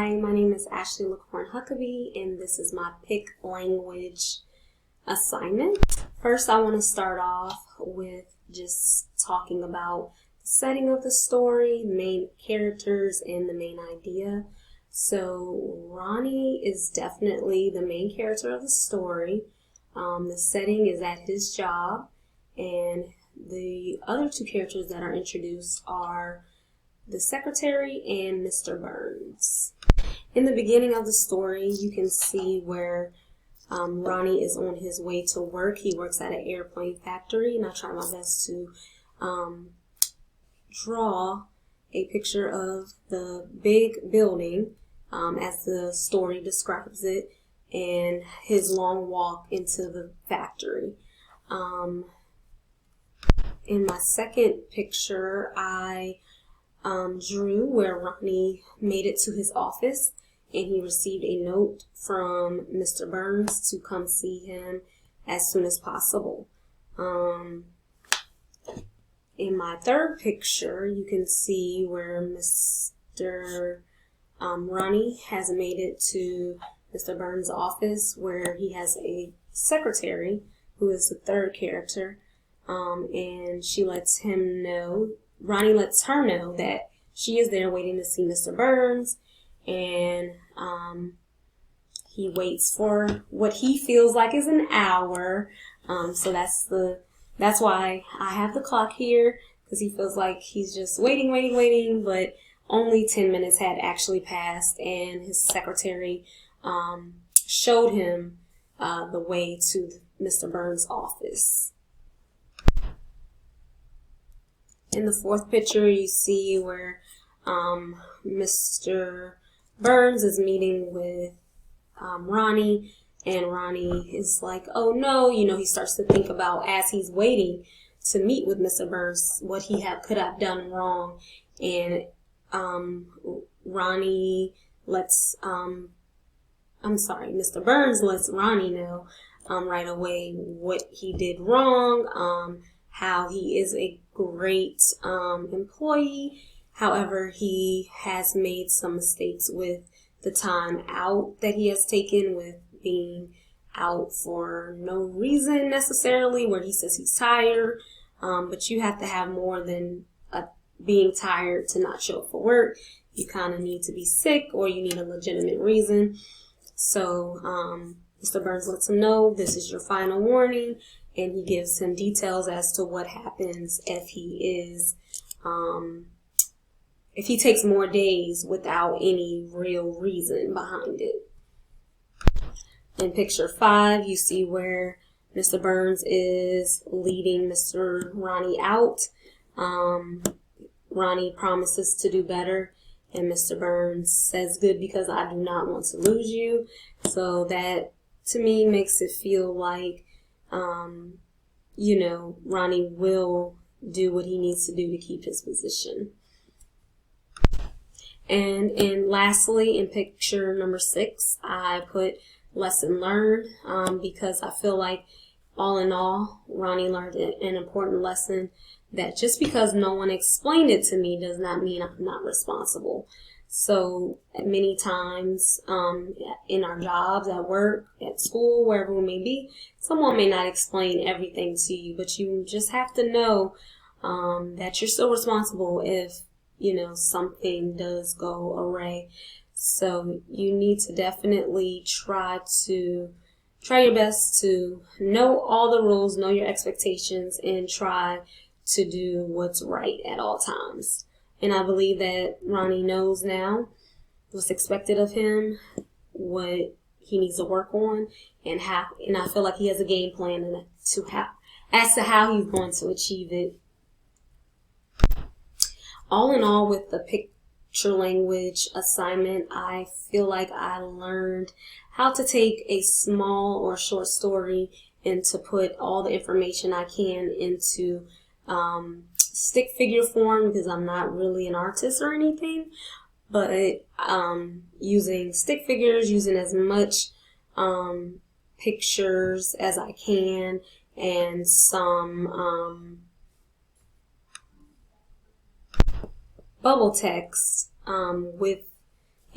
Hi, my name is PicLang-Huckaby, and this is my Pick Language assignment. First, I want to start off with just talking about the setting of the story, the main characters, and the main idea. So, Ronnie is definitely the main character of the story. The setting is at his job, and the other two characters that are introduced are the secretary and Mr. Burns. In the beginning of the story, you can see where Ronnie is on his way to work. He works at an airplane factory, and I try my best to draw a picture of the big building as the story describes it, and his long walk into the factory. In my second picture, I drew where Ronnie made it to his office and he received a note from Mr. Burns to come see him as soon as possible. In my third picture, you can see where Mr. Ronnie has made it to Mr. Burns' office, where he has a secretary who is the third character, and she lets him know, Ronnie lets her know that she is there waiting to see Mr. Burns, and he waits for what he feels like is an hour. So that's why I have the clock here, because he feels like he's just waiting, but only 10 minutes had actually passed, and his secretary showed him the way to Mr. Burns' office. In the fourth picture, you see where Mr. Burns is meeting with Ronnie, and Ronnie is like, oh no, he starts to think about, as he's waiting to meet with Mr. Burns, what he could have done wrong, and Mr. Burns lets Ronnie know right away what he did wrong, how he is a great employee. However, he has made some mistakes with the time out that he has taken, with being out for no reason necessarily, where he says he's tired. But you have to have more than being tired to not show up for work. You kind of need to be sick, or you need a legitimate reason. So Mr. Burns lets him know this is your final warning, and he gives him details as to what happens if he takes more days without any real reason behind it. In picture 5, you see where Mr. Burns is leading Mr. Ronnie out. Ronnie promises to do better, and Mr. Burns says, good, because I do not want to lose you. So that, to me, makes it feel like, Ronnie will do what he needs to do to keep his position. And lastly, in picture number 6, I put lesson learned, because I feel like, all in all, Ronnie learned an important lesson, that just because no one explained it to me does not mean I'm not responsible. So many times in our jobs, at work, at school, wherever we may be, someone may not explain everything to you, but you just have to know that you're still responsible if something does go awry. So you need to definitely try your best to know all the rules, know your expectations, and try to do what's right at all times. And I believe that Ronnie knows now what's expected of him, what he needs to work on, and I feel like he has a game plan as to how he's going to achieve it. All in all, with the picture language assignment, I feel like I learned how to take a small or short story and to put all the information I can into stick figure form, because I'm not really an artist or anything, but using stick figures, using as much pictures as I can, and some bubble text with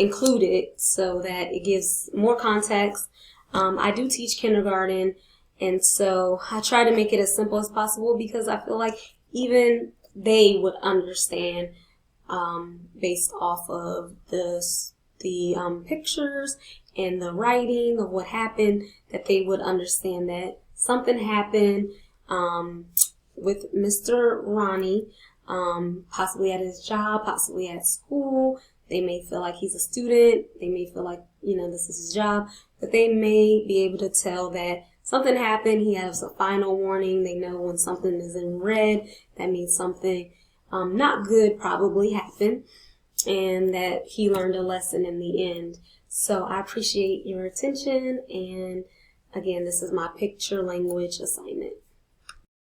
included so that it gives more context. I do teach kindergarten, and so I try to make it as simple as possible because I feel like even they would understand based off of the pictures and the writing of what happened, that they would understand that something happened with Mr. Ronnie, possibly at his job, possibly at school. They may feel like he's a student. They may feel like, this is his job, but they may be able to tell that something happened. He has a final warning. They know when something is in red, that means something not good probably happened, and that he learned a lesson in the end. So I appreciate your attention, and again, this is my picture language assignment.